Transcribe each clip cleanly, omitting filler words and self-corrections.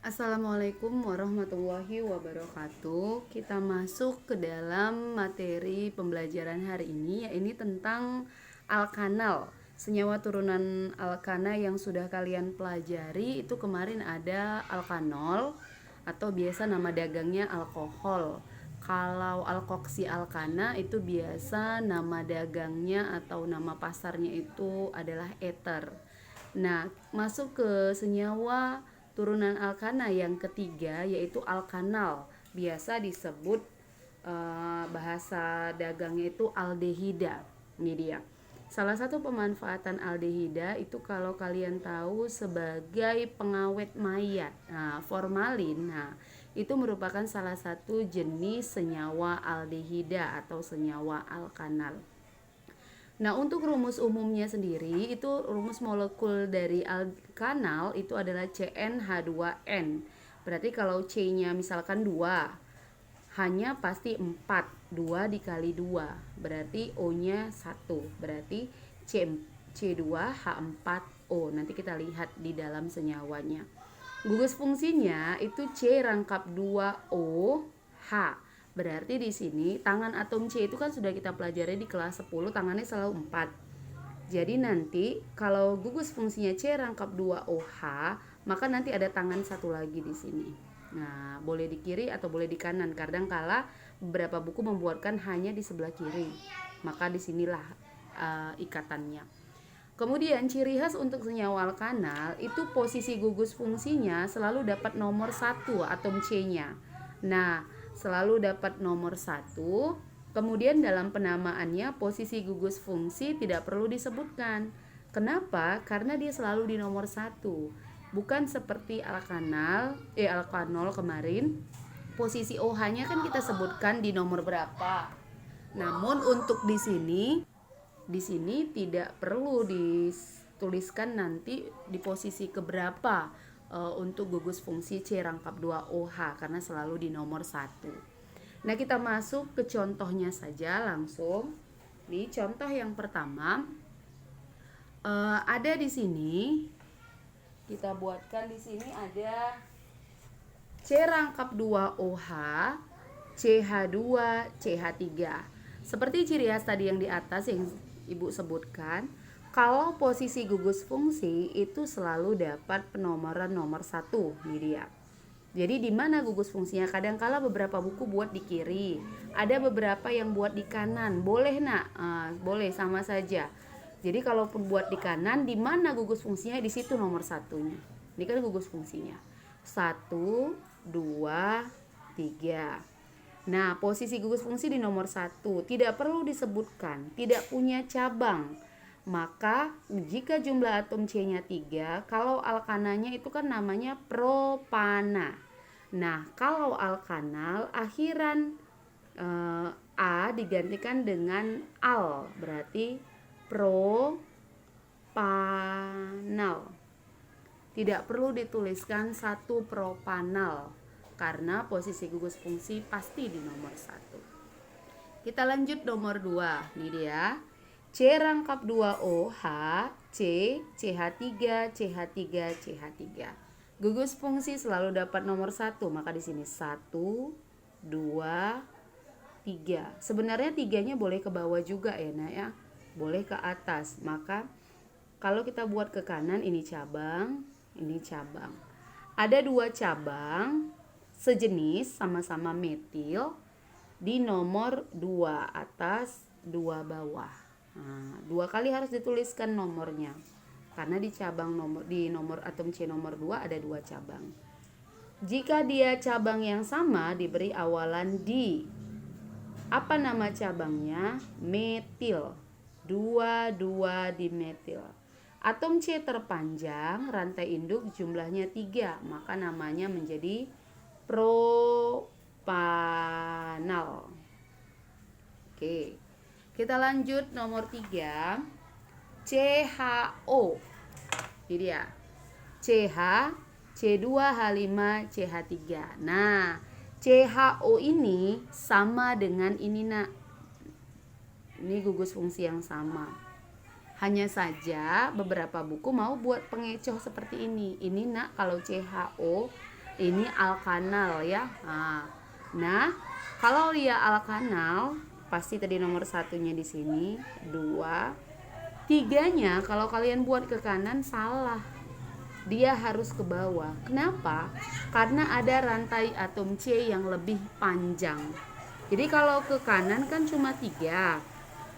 Assalamualaikum warahmatullahi wabarakatuh. Kita masuk ke dalam materi pembelajaran hari ini, yaitu tentang alkanal. Senyawa turunan alkana yang sudah kalian pelajari itu kemarin ada alkanol atau biasa nama dagangnya alkohol. Kalau alkoksi alkana itu biasa nama dagangnya atau nama pasarnya itu adalah ether. Nah, masuk ke senyawa turunan alkana yang ketiga yaitu alkanal. Biasa disebut bahasa dagangnya itu aldehida. Ini dia. Salah satu pemanfaatan aldehida itu kalau kalian tahu sebagai pengawet mayat. Nah, formalin. Nah, itu merupakan salah satu jenis senyawa aldehida atau senyawa alkanal. Nah, untuk rumus umumnya sendiri itu rumus molekul dari alkanal itu adalah CnH2n. Berarti kalau C-nya misalkan 2, H-nya pasti 4. 2 dikali 2 berarti O-nya 1. Berarti C2H4O. Nanti kita lihat di dalam senyawanya. Gugus fungsinya itu C rangkap 2O H. Berarti di sini tangan atom C itu kan sudah kita pelajari di kelas 10, tangannya selalu 4. Jadi nanti kalau gugus fungsinya C rangkap 2OH, maka nanti ada tangan satu lagi di sini. Nah, boleh di kiri atau boleh di kanan. Kadang kala beberapa buku membuatkan hanya di sebelah kiri. Maka disinilah ikatannya. Kemudian ciri khas untuk senyawa alkanal itu posisi gugus fungsinya selalu dapat nomor 1 atom C-nya. Nah, selalu dapat nomor 1. Kemudian dalam penamaannya posisi gugus fungsi tidak perlu disebutkan. Kenapa? Karena dia selalu di nomor 1. Bukan seperti alkanol kemarin. Posisi OH-nya kan kita sebutkan di nomor berapa. Namun untuk di sini tidak perlu dituliskan nanti di posisi keberapa untuk gugus fungsi C rangkap 2OH karena selalu di nomor 1. Nah, kita masuk ke contohnya saja langsung. Di contoh yang pertama ada di sini kita buatkan di sini ada C rangkap 2OH, CH2, CH3. Seperti ciri khas tadi yang di atas yang Ibu sebutkan, kalau posisi gugus fungsi itu selalu dapat penomoran nomor 1, nih dia. Jadi di mana gugus fungsinya? Kadangkala beberapa buku buat di kiri, ada beberapa yang buat di kanan. Boleh nak? Boleh sama saja. Jadi kalaupun buat di kanan, di mana gugus fungsinya? Di situ nomor satunya. Ini kan gugus fungsinya. 1, 2, 3. Nah, posisi gugus fungsi di nomor 1 tidak perlu disebutkan, tidak punya cabang. Maka jika jumlah atom C-nya 3, kalau alkananya itu kan namanya propana. Nah, kalau alkanal akhiran A digantikan dengan al, berarti propanal. Tidak perlu dituliskan 1 propanal karena posisi gugus fungsi pasti di nomor 1. Kita lanjut nomor 2. Ini dia. C rangkap 2OH, C, CH3, CH3, CH3. Gugus fungsi selalu dapat nomor 1, maka di sini 1, 2, 3. Sebenarnya 3-nya boleh ke bawah juga ya, Nak ya. Boleh ke atas. Maka kalau kita buat ke kanan ini cabang, ini cabang. Ada 2 cabang sejenis sama-sama metil di nomor 2 atas 2 bawah. Nah, 2 kali harus dituliskan nomornya karena di nomor atom C nomor 2 ada 2 cabang. Jika dia cabang yang sama diberi awalan di. Apa nama cabangnya? Metil. 2,2 dimetil. Atom C terpanjang, rantai induk jumlahnya 3, maka namanya menjadi propanal. Oke. Kita lanjut nomor 3. CHO. Ini dia. CH, C2H5, CH3. Nah, CHO ini sama dengan ini, Nak. Ini gugus fungsi yang sama. Hanya saja beberapa buku mau buat pengecoh seperti ini. Ini, Nak, kalau CHO Ini alkanal ya. Nah, kalau dia alkanal, pasti tadi nomor satunya di sini, 2. Tiganya kalau kalian buat ke kanan salah. Dia harus ke bawah. Kenapa? Karena ada rantai atom C yang lebih panjang. Jadi kalau ke kanan kan cuma 3.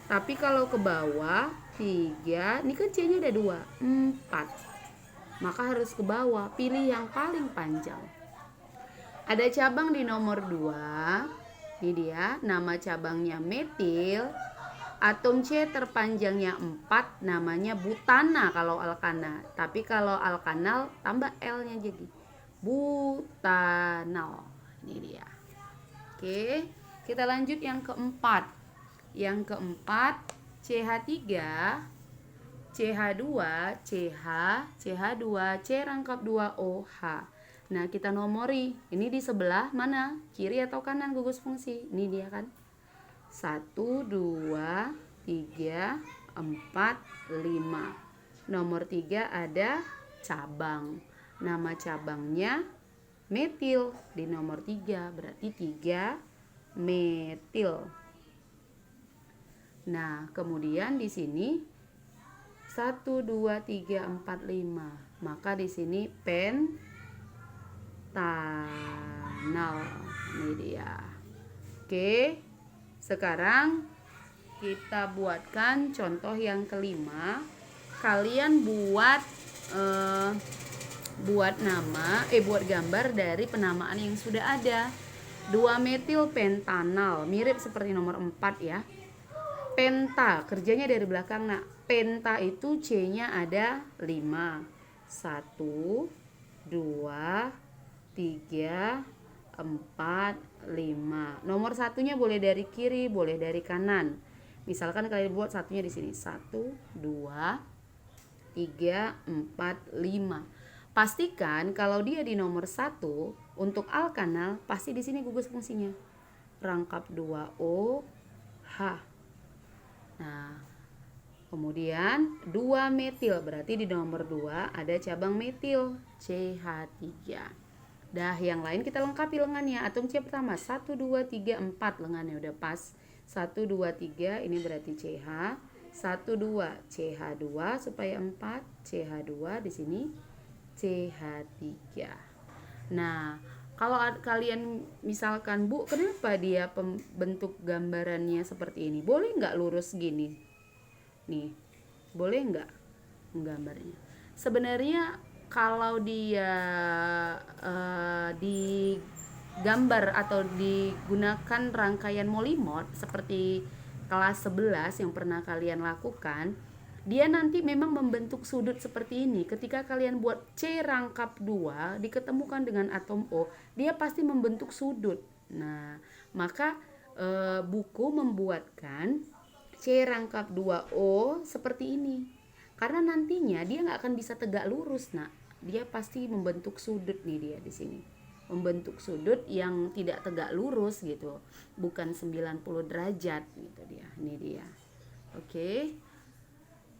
Tapi kalau ke bawah 3, ini kan C-nya ada 2, 4. Maka harus ke bawah, pilih yang paling panjang. Ada cabang di nomor 2. Ini dia, nama cabangnya metil. Atom C terpanjangnya 4, namanya butana kalau alkana. Tapi kalau alkanal tambah L-nya jadi butanal. Ini dia. Oke, kita lanjut yang keempat. Yang keempat, CH3, CH2, CH, CH2, C rangkap 2OH. Nah, kita nomori. Ini di sebelah mana? Kiri atau kanan gugus fungsi? Ini dia kan. 1, 2, 3, 4, 5. Nomor 3 ada cabang. Nama cabangnya metil di nomor 3. Berarti 3 metil. Nah, kemudian di sini 1, 2, 3, 4, 5. Maka di sini pentanal. Ini dia. Oke. Sekarang kita buatkan contoh yang kelima. Kalian buat buat gambar dari penamaan yang sudah ada. 2-metil pentanal, mirip seperti nomor 4 ya. Penta, kerjanya dari belakang nak. Penta itu C-nya ada 5. 1, 2, 3, 4, 5. Nomor satunya boleh dari kiri, boleh dari kanan. Misalkan kalian buat satunya di sini. 1, 2, 3, 4, 5. Pastikan kalau dia di nomor 1 untuk alkanal, pasti di sini gugus fungsinya. Rangkap 2OH. Nah, kemudian 2 metil, berarti di nomor 2 ada cabang metil CH3. Dah, yang lain kita lengkapi lengannya. Atom C pertama 1, 2, 3, 4 lengannya udah pas. 1, 2, 3 ini berarti CH. 1, 2 CH2 supaya 4 CH2 di sini CH3. Nah, kalau kalian misalkan, Bu, kenapa dia bentuk gambarannya seperti ini? Boleh nggak lurus gini? Nih, boleh nggak gambarnya? Sebenarnya kalau dia digambar atau digunakan rangkaian molimod seperti kelas 11 yang pernah kalian lakukan, dia nanti memang membentuk sudut seperti ini. Ketika kalian buat C rangkap 2 diketemukan dengan atom O, dia pasti membentuk sudut. Nah, maka buku membuatkan C rangkap 2O seperti ini. Karena nantinya dia nggak akan bisa tegak lurus, nak. Dia pasti membentuk sudut nih dia di sini. Membentuk sudut yang tidak tegak lurus gitu. Bukan 90 derajat gitu dia. Ini dia. Oke.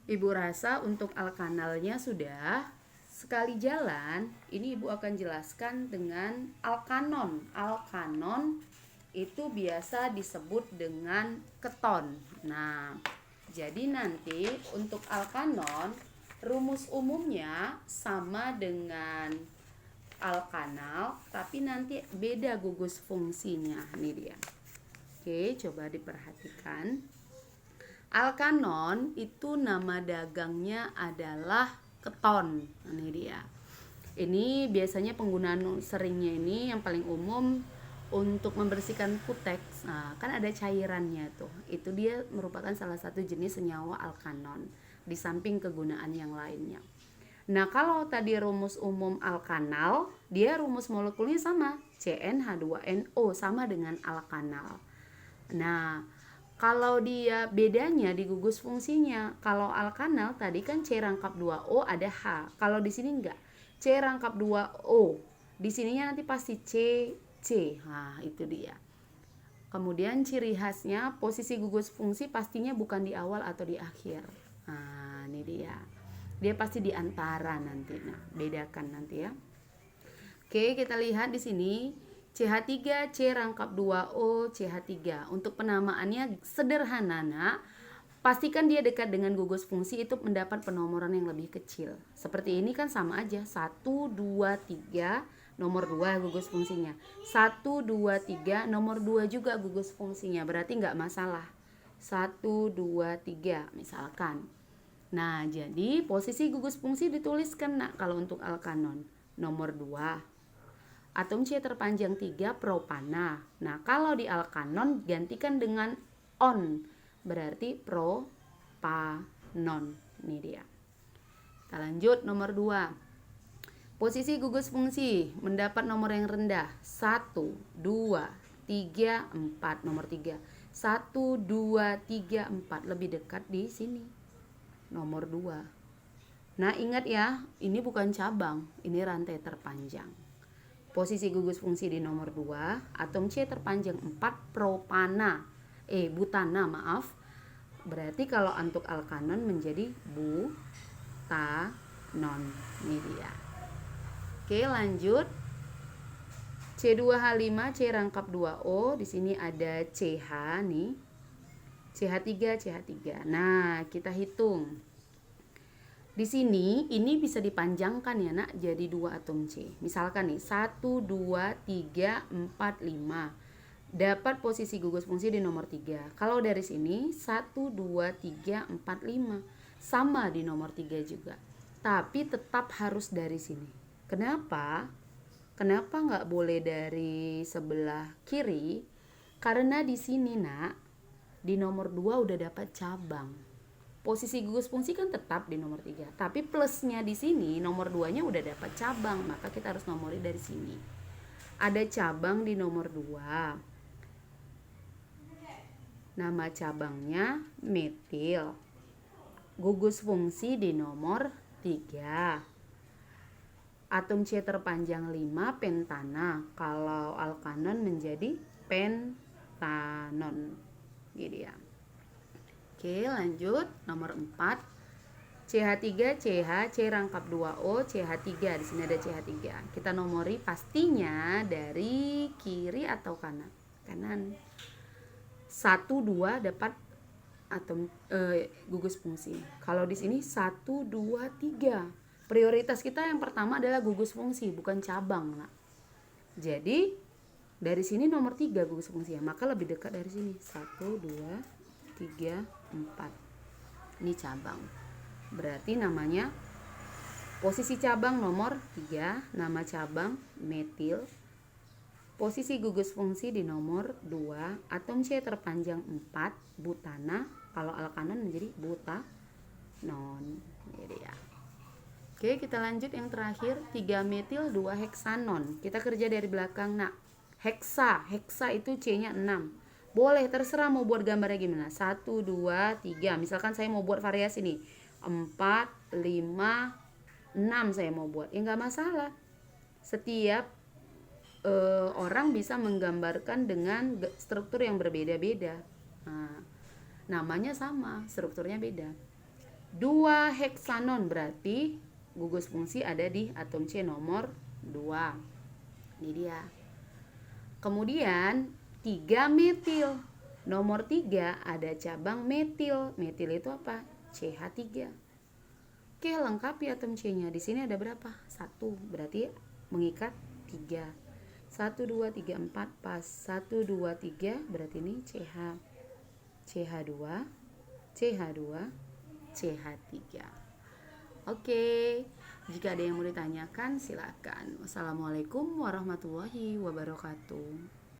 Ibu rasa untuk alkanalnya sudah. Sekali jalan, ini Ibu akan jelaskan dengan alkanon. Alkanon itu biasa disebut dengan keton. Nah, jadi nanti untuk alkanon rumus umumnya sama dengan alkanal, tapi nanti beda gugus fungsinya. Ini dia. Oke, coba diperhatikan. Alkanon itu nama dagangnya adalah keton. Ini dia. Ini biasanya penggunaan seringnya ini yang paling umum untuk membersihkan kuteks. Nah, kan ada cairannya tuh. Itu dia merupakan salah satu jenis senyawa alkanon di samping kegunaan yang lainnya. Nah, kalau tadi rumus umum alkanal, dia rumus molekulnya sama, CnH2nO, sama dengan alkanal. Nah, kalau dia bedanya di gugus fungsinya, kalau alkanal tadi kan C rangkap 2O ada H. Kalau di sini enggak. C rangkap 2O. Di sininya nanti pasti C. Nah, itu dia. Kemudian ciri khasnya posisi gugus fungsi pastinya bukan di awal atau di akhir. Nah, ini dia. Dia pasti di antara nanti. Nah, bedakan nanti ya. Oke, kita lihat di sini CH3, C rangkap 2O, CH3. Untuk penamaannya sederhana, nak. Pastikan dia dekat dengan gugus fungsi itu mendapat penomoran yang lebih kecil. Seperti ini kan sama aja, 1, 2, 3, nomor 2 gugus fungsinya. 1, 2, 3, nomor 2 juga gugus fungsinya. Berarti nggak masalah. 1, 2, 3 misalkan. Nah, jadi posisi gugus fungsi dituliskan, nak, kalau untuk alkanon. Nomor 2. Atom C terpanjang 3 propana. Nah, kalau di alkanon gantikan dengan on. Berarti propanon. Ini dia. Kita lanjut nomor 2. Posisi gugus fungsi mendapat nomor yang rendah. 1, 2, 3, 4. Nomor 3. 1, 2, 3, 4. Lebih dekat di sini. Nomor 2. Nah, ingat ya, ini bukan cabang, ini rantai terpanjang. Posisi gugus fungsi di nomor 2, atom C terpanjang 4 propana. Butana, maaf. Berarti kalau untuk alkanon menjadi butanon. Ini dia. Oke, lanjut. C2H5, C rangkap 2O. Di sini ada CH nih. CH3, CH3. Nah, kita hitung. Di sini ini bisa dipanjangkan ya, nak, jadi 2 atom C. Misalkan nih 1, 2, 3, 4, 5. Dapat posisi gugus fungsi di nomor 3. Kalau dari sini 1, 2, 3, 4, 5. Sama di nomor 3 juga. Tapi tetap harus dari sini. Kenapa? Kenapa nggak boleh dari sebelah kiri? Karena di sini, nak, di nomor 2 udah dapat cabang. Posisi gugus fungsi kan tetap di nomor 3. Tapi plusnya di sini nomor 2-nya udah dapat cabang. Maka kita harus nomori dari sini. Ada cabang di nomor 2. Nama cabangnya metil. Gugus fungsi di nomor 3. Atom C terpanjang 5 pentana. Kalau alkanon menjadi pentanon. Gitu ya. Oke, lanjut nomor 4. CH3, CH, C rangkap 2O, CH3. Di sini ada CH3. Kita nomori pastinya dari kiri atau kanan? Kanan. 1, 2 dapat atom gugus fungsi. Kalau di sini 1, 2, 3. Prioritas kita yang pertama adalah gugus fungsi, bukan cabang, nah. Jadi dari sini nomor 3 gugus fungsi ya, maka lebih dekat dari sini. 1, 2, 3, 4. Ini cabang. Berarti namanya posisi cabang nomor 3, nama cabang metil. Posisi gugus fungsi di nomor 2, atom C terpanjang 4 butana. Kalau alkanon menjadi butanon. Jadi ya. Oke, kita lanjut yang terakhir, 3 metil 2 heksanon. Kita kerja dari belakang, nak. Heksa itu C-nya 6. Boleh, terserah mau buat gambarnya gimana. 1, 2, 3. Misalkan saya mau buat variasi nih. 4, 5, 6 saya mau buat. Ya nggak masalah. Setiap orang bisa menggambarkan dengan struktur yang berbeda-beda. Nah, namanya sama, strukturnya beda. 2 heksanon berarti gugus fungsi ada di atom C nomor 2. Ini dia. Kemudian 3 metil. Nomor 3 ada cabang metil. Metil itu apa? CH3. Oke, lengkapi atom C-nya. Di sini ada berapa? 1. Berarti mengikat 3. 1, 2, 3, 4 pas. 1, 2, 3 berarti ini CH. CH2, CH2, CH3. Oke. Jika ada yang mau ditanyakan silakan. Wassalamualaikum warahmatullahi wabarakatuh.